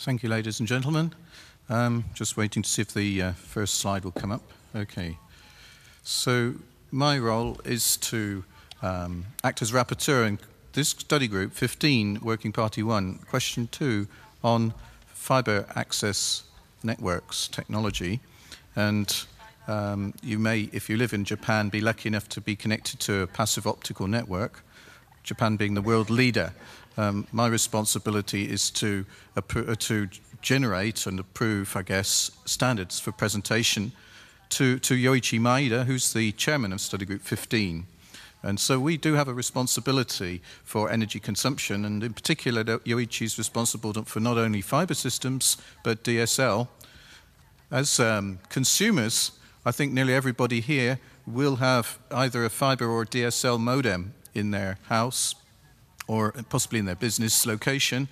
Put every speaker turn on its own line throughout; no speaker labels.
Thank you, ladies and gentlemen. Just waiting to see if the first slide will come up. Okay. So my role is to act as rapporteur in this study group 15, Working Party 1, question 2 on fiber access networks technology. And you may, if you live in Japan, be lucky enough to be connected to a passive optical network, Japan being the world leader. My responsibility is to generate and approve, I guess, standards for presentation to Yoichi Maeda, who's the chairman of Study Group 15. And so we do have a responsibility for energy consumption, and in particular, Yoichi is responsible for not only fiber systems, but DSL. As consumers, I think nearly everybody here will have either a fiber or DSL modem in their house, or possibly in their business location,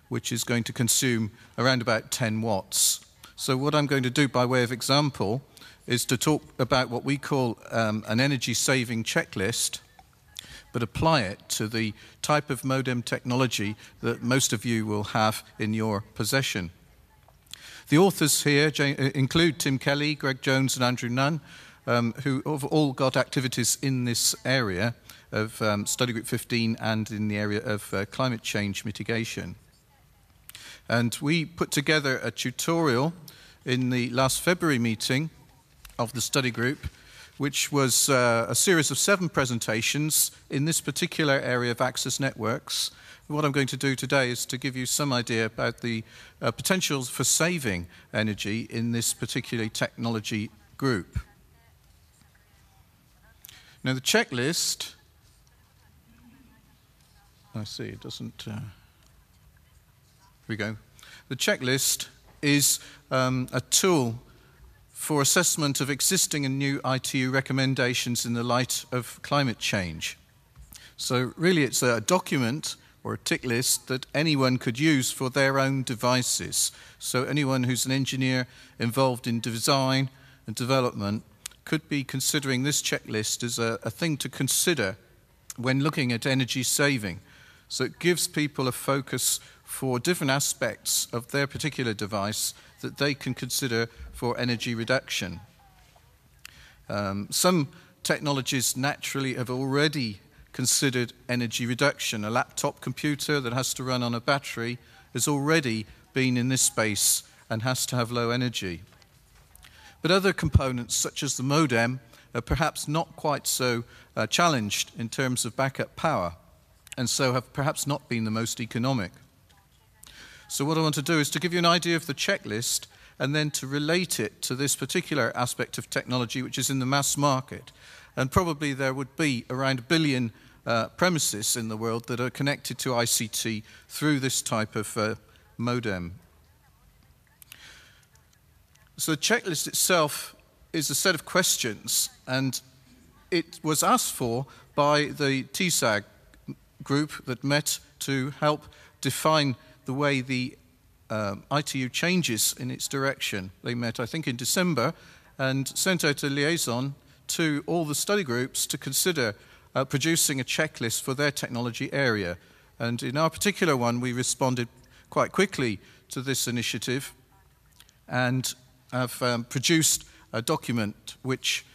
which is going to consume around about 10 watts. So what I'm going to do by way of example is to talk about what we call an energy-saving checklist, but apply it to the type of modem technology that most of you will have in your possession. The authors here include Tim Kelly, Greg Jones, and Andrew Nunn, who have all got activities in this area of Study Group 15 and in the area of climate change mitigation. And we put together a tutorial in the last February meeting of the study group, which was a series of 7 presentations in this particular area of access networks. What I'm going to do today is to give you some idea about the potentials for saving energy in this particular technology group. Now the checklist, I see it doesn't, here we go. The checklist is a tool for assessment of existing and new ITU recommendations in the light of climate change. So really it's a document or a tick list that anyone could use for their own devices. So anyone who's an engineer involved in design and development could be considering this checklist as a thing to consider when looking at energy saving. So it gives people a focus for different aspects of their particular device that they can consider for energy reduction. Some technologies naturally have already considered energy reduction. A laptop computer that has to run on a battery has already been in this space and has to have low energy. But other components, such as the modem, are perhaps not quite so challenged in terms of backup power, and so have perhaps not been the most economic. So what I want to do is to give you an idea of the checklist and then to relate it to this particular aspect of technology which is in the mass market. And probably there would be around 1 billion premises in the world that are connected to ICT through this type of modem. So the checklist itself is a set of questions, and it was asked for by the TSAG group that met to help define the way the ITU changes in its direction. They met, I think, in December and sent out a liaison to all the study groups to consider producing a checklist for their technology area. And in our particular one, we responded quite quickly to this initiative and have produced a document which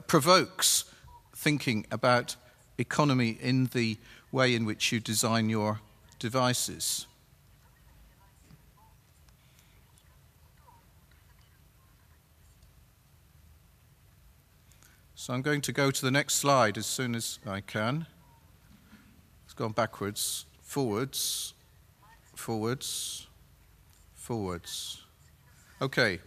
provokes thinking about economy in the way in which you design your devices. So I'm going to go to the next slide as soon as I can. It's gone backwards, forwards, forwards, forwards. Okay.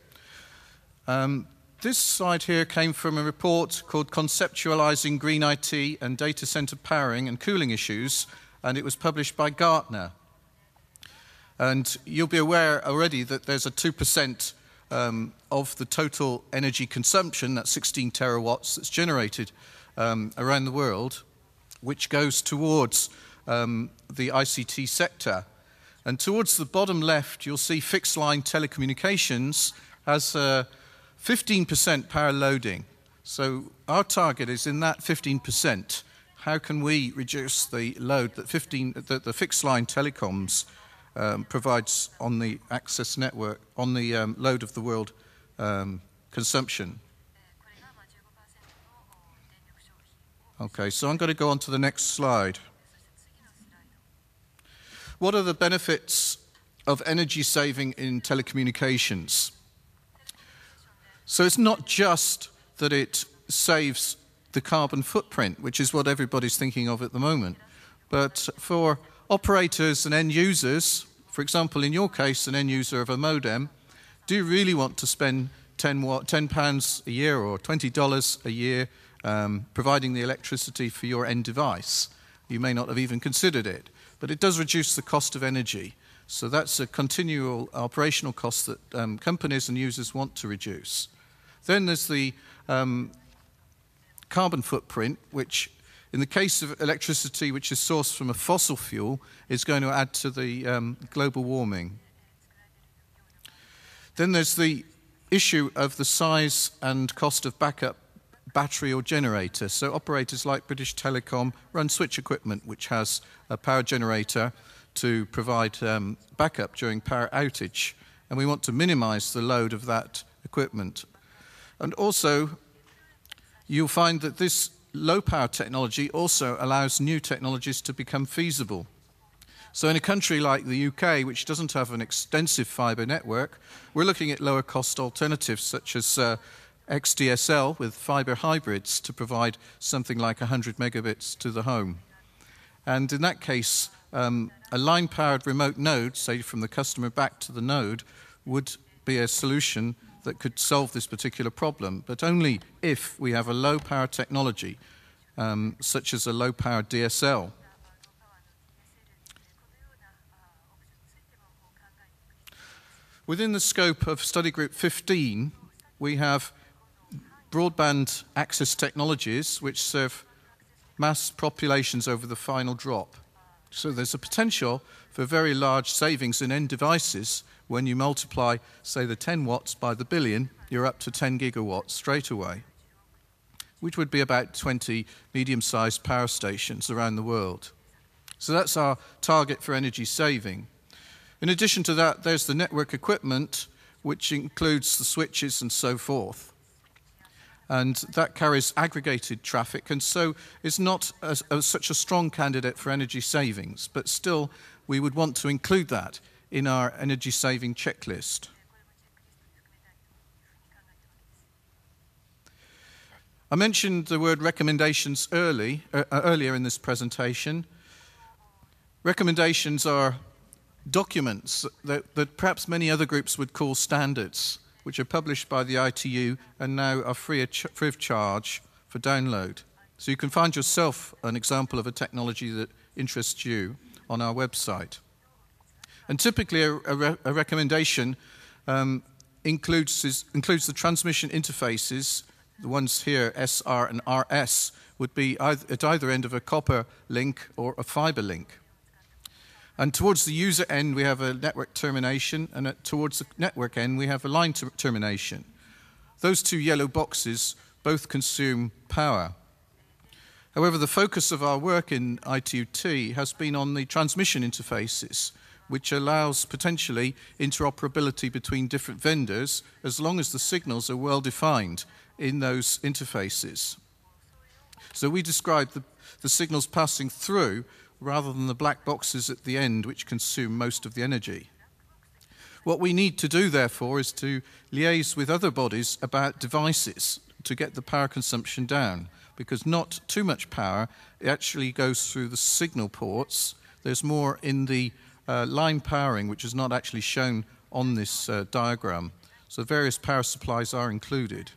This slide here came from a report called Conceptualizing Green IT and Data Center Powering and Cooling Issues, and it was published by Gartner. And you'll be aware already that there's a 2% of the total energy consumption, that's 16 terawatts, that's generated around the world, which goes towards the ICT sector. And towards the bottom left, you'll see fixed line telecommunications has 15% power loading. So our target is in that 15%. How can we reduce the load that the fixed line telecoms provides on the access network, on the load of the world consumption. Okay, so I'm going to go on to the next slide. What are the benefits of energy saving in telecommunications? So it's not just that it saves the carbon footprint, which is what everybody's thinking of at the moment, but for operators and end users, for example, in your case, an end user of a modem, do you really want to spend £10 a year or $20 a year providing the electricity for your end device? You may not have even considered it, but it does reduce the cost of energy. So that's a continual operational cost that companies and users want to reduce. Then there's the carbon footprint, which in the case of electricity which is sourced from a fossil fuel is going to add to the global warming. Then there's the issue of the size and cost of backup battery or generator. So operators like British Telecom run switch equipment which has a power generator to provide backup during power outage, and we want to minimize the load of that equipment. And also you'll find that this low power technology also allows new technologies to become feasible. So in a country like the UK, which doesn't have an extensive fibre network, we're looking at lower cost alternatives such as XDSL with fibre hybrids to provide something like 100 megabits to the home. And in that case, a line-powered remote node, say from the customer back to the node, would be a solution that could solve this particular problem, but only if we have a low-power technology, such as a low-power DSL. Within the scope of Study Group 15, we have Broadband Access Technologies, which serve mass populations over the final drop. So there's a potential for very large savings in end devices. When you multiply, say, the 10 watts by the billion, you're up to 10 gigawatts straight away, which would be about 20 medium-sized power stations around the world. So that's our target for energy saving. In addition to that, there's the network equipment, which includes the switches and so forth. And that carries aggregated traffic, and so is not such a strong candidate for energy savings, but still we would want to include that in our energy saving checklist. I mentioned the word recommendations earlier in this presentation. Recommendations are documents that perhaps many other groups would call standards, which are published by the ITU and now are free of charge for download. So you can find yourself an example of a technology that interests you on our website. And typically a recommendation includes the transmission interfaces. The ones here, SR and RS, would be at either end of a copper link or a fiber link. And towards the user end, we have a network termination, and towards the network end, we have a line termination. Those two yellow boxes both consume power. However, the focus of our work in ITUT has been on the transmission interfaces, which allows potentially interoperability between different vendors as long as the signals are well defined in those interfaces. So we describe the signals passing through rather than the black boxes at the end, which consume most of the energy. What we need to do, therefore, is to liaise with other bodies about devices to get the power consumption down, because not too much power actually goes through the signal ports. There's more in the line powering, which is not actually shown on this diagram. So various power supplies are included.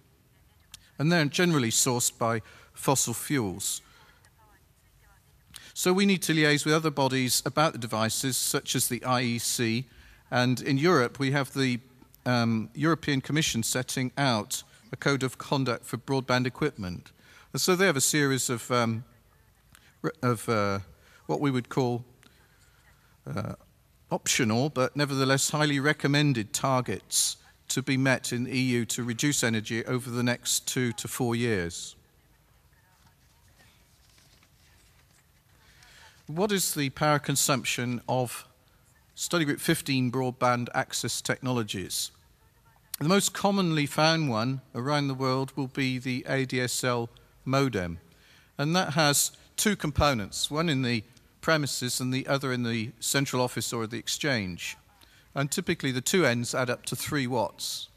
And they're generally sourced by fossil fuels. So we need to liaise with other bodies about the devices, such as the IEC, and in Europe we have the European Commission setting out a code of conduct for broadband equipment. And so they have a series of what we would call optional, but nevertheless highly recommended targets to be met in the EU to reduce energy over the next 2 to 4 years. What is the power consumption of study group 15 Broadband Access Technologies. The most commonly found one around the world will be the ADSL modem, and that has two components, one in the premises and the other in the central office or the exchange. And typically the two ends add up to 3 watts.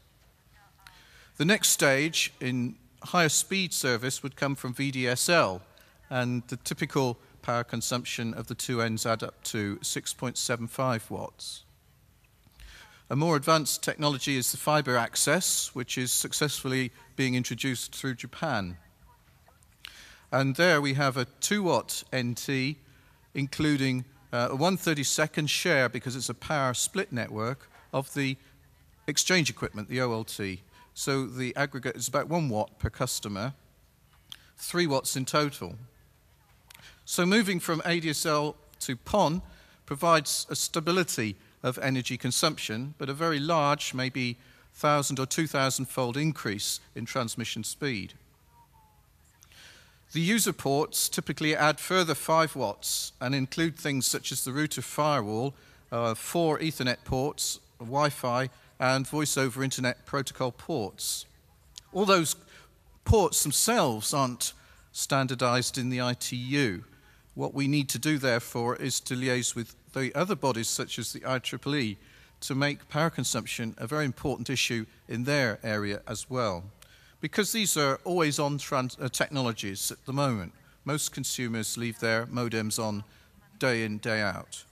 The next stage in higher speed service would come from VDSL, and the typical power consumption of the two ends add up to 6.75 watts. A more advanced technology is the fiber access, which is successfully being introduced through Japan. And there we have a 2-watt NT, including a 1/32 share, because it's a power split network, of the exchange equipment, the OLT. So the aggregate is about 1 watt per customer, 3 watts in total. So moving from ADSL to PON provides a stability of energy consumption, but a very large, maybe 1,000 or 2,000-fold increase in transmission speed. The user ports typically add further 5 watts and include things such as the router firewall, 4 Ethernet ports, Wi-Fi, and voice over internet protocol ports. All those ports themselves aren't standardized in the ITU. What we need to do, therefore, is to liaise with the other bodies, such as the IEEE, to make power consumption a very important issue in their area as well. Because these are always-on technologies at the moment. Most consumers leave their modems on day in, day out.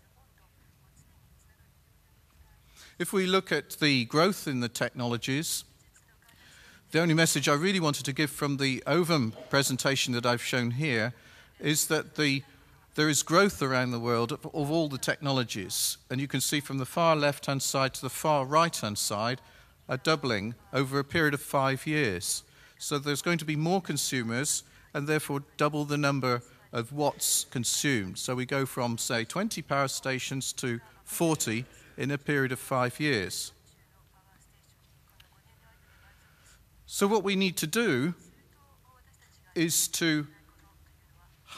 If we look at the growth in the technologies, the only message I really wanted to give from the OVM presentation that I've shown here is that there is growth around the world of all the technologies. And you can see from the far left-hand side to the far right-hand side a doubling over a period of 5 years. So there's going to be more consumers and therefore double the number of watts consumed. So we go from, say, 20 power stations to 40 in a period of 5 years. So what we need to do is to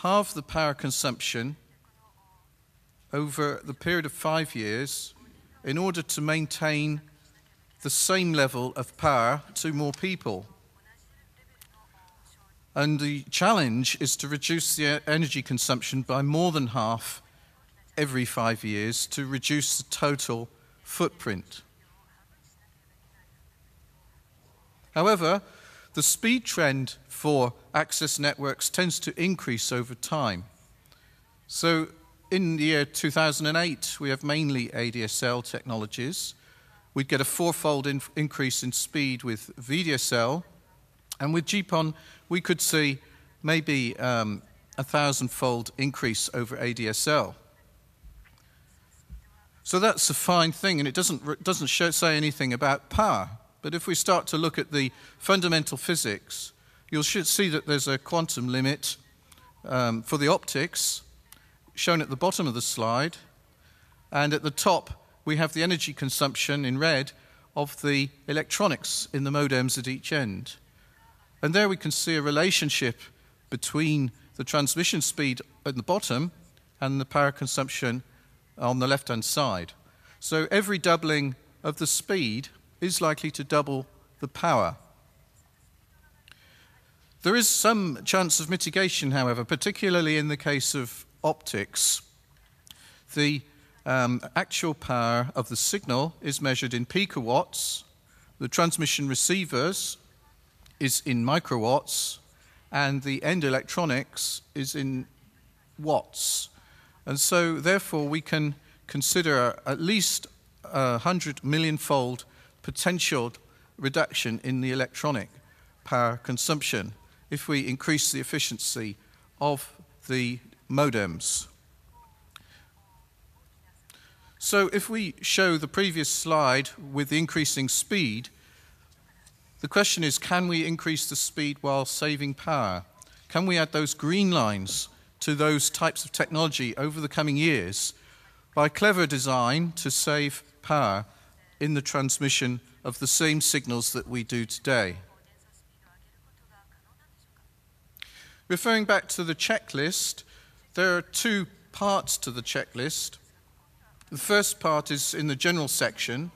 halve the power consumption over the period of 5 years in order to maintain the same level of power to more people. And the challenge is to reduce the energy consumption by more than half every 5 years to reduce the total footprint. However, the speed trend for access networks tends to increase over time. So in the year 2008, we have mainly ADSL technologies. We'd get a 4-fold increase in speed with VDSL, and with GPON, we could see maybe a 1,000-fold increase over ADSL. So that's a fine thing, and it doesn't say anything about power. But if we start to look at the fundamental physics, you'll see that there's a quantum limit for the optics, shown at the bottom of the slide, and at the top we have the energy consumption in red of the electronics in the modems at each end. And there we can see a relationship between the transmission speed at the bottom and the power consumption on the left-hand side. So every doubling of the speed is likely to double the power. There is some chance of mitigation, however, particularly in the case of optics. The actual power of the signal is measured in picowatts. The transmission receivers is in microwatts, and the end electronics is in watts. And so, therefore, we can consider at least 100 million-fold potential reduction in the electronic power consumption if we increase the efficiency of the modems. So if we show the previous slide with the increasing speed, the question is, can we increase the speed while saving power? Can we add those green lines to those types of technology over the coming years by clever design to save power in the transmission of the same signals that we do today? Referring back to the checklist, there are two parts to the checklist. The first part is in the general section,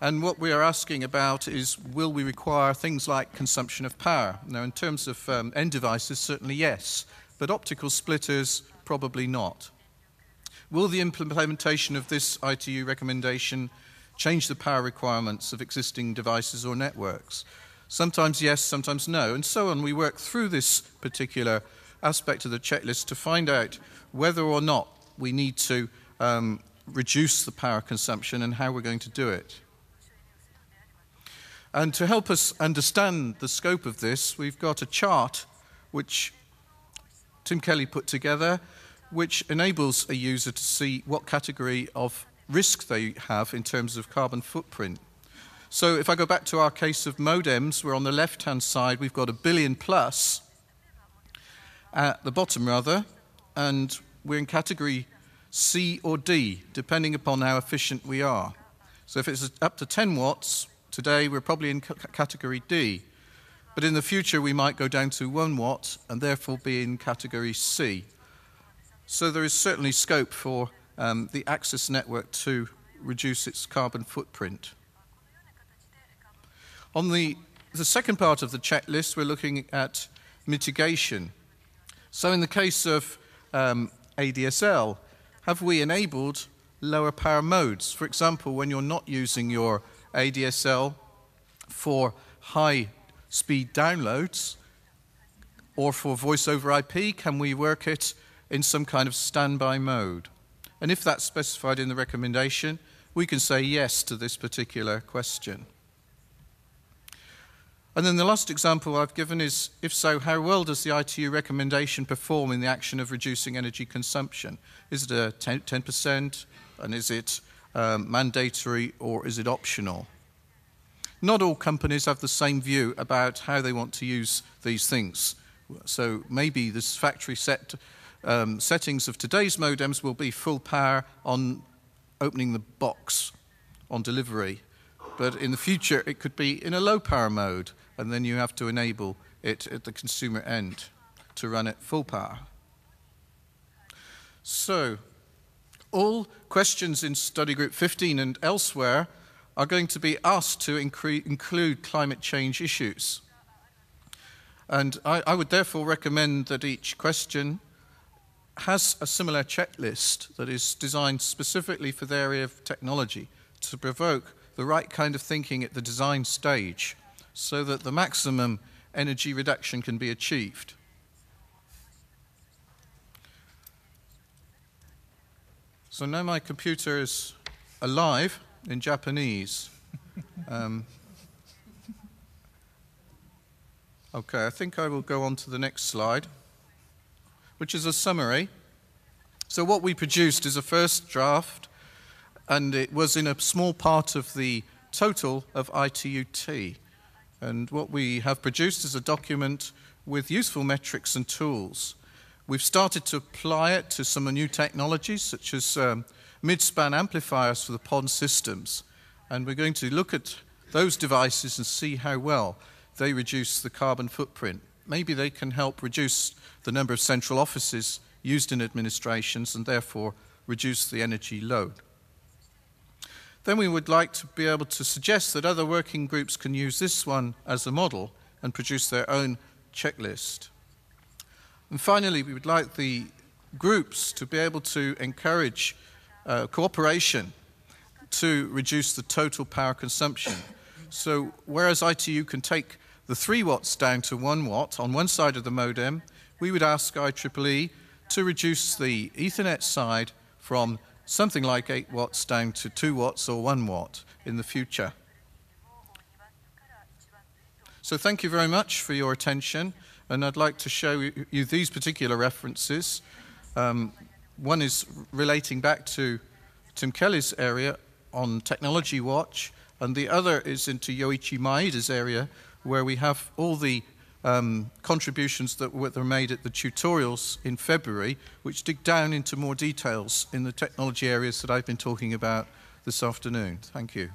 and what we are asking about is, will we require things like consumption of power? Now, in terms of end devices, certainly yes, but optical splitters, probably not. Will the implementation of this ITU recommendation change the power requirements of existing devices or networks? Sometimes yes, sometimes no, and so on. We work through this particular aspect of the checklist to find out whether or not we need to reduce the power consumption and how we're going to do it. And to help us understand the scope of this, we've got a chart which Tim Kelly put together, which enables a user to see what category of risk they have in terms of carbon footprint. So if I go back to our case of modems, we're on the left-hand side, we've got 1 billion plus at the bottom rather, and we're in category C or D, depending upon how efficient we are. So if it's up to 10 watts, today we're probably in category D. But in the future we might go down to 1 watt and therefore be in category C. So there is certainly scope for the access network to reduce its carbon footprint. On the second part of the checklist, we're looking at mitigation. So in the case of ADSL, have we enabled lower power modes? For example, when you're not using your ADSL for high speed downloads or for voice over IP, can we work it in some kind of standby mode? And if that's specified in the recommendation, we can say yes to this particular question. And then the last example I've given is, if so, how well does the ITU recommendation perform in the action of reducing energy consumption? Is it a 10%, and is it mandatory, or is it optional? Not all companies have the same view about how they want to use these things. So maybe this factory settings of today's modems will be full power on opening the box on delivery. But in the future, it could be in a low power mode, and then you have to enable it at the consumer end to run at full power. So, all questions in study group 15 and elsewhere are going to be asked to include climate change issues. And I would therefore recommend that each question has a similar checklist that is designed specifically for the area of technology to provoke the right kind of thinking at the design stage so that the maximum energy reduction can be achieved. So now my computer is alive in Japanese. Okay, I think I will go on to the next slide, which is a summary. So what we produced is a first draft, and it was in a small part of the total of ITUT. And what we have produced is a document with useful metrics and tools. We've started to apply it to some new technologies, such as mid-span amplifiers for the PON systems. And we're going to look at those devices and see how well they reduce the carbon footprint. Maybe they can help reduce the number of central offices used in administrations and therefore reduce the energy load. Then we would like to be able to suggest that other working groups can use this one as a model and produce their own checklist. And finally, we would like the groups to be able to encourage cooperation to reduce the total power consumption. So whereas ITU can take the 3 watts down to 1 watt on one side of the modem, we would ask IEEE to reduce the Ethernet side from something like 8 watts down to 2 watts or 1 watt in the future. So thank you very much for your attention, and I'd like to show you these particular references. One is relating back to Tim Kelly's area on Technology Watch, and the other is into Yoichi Maeda's area, where we have all the contributions that were made at the tutorials in February, which dig down into more details in the technology areas that I've been talking about this afternoon. Thank you.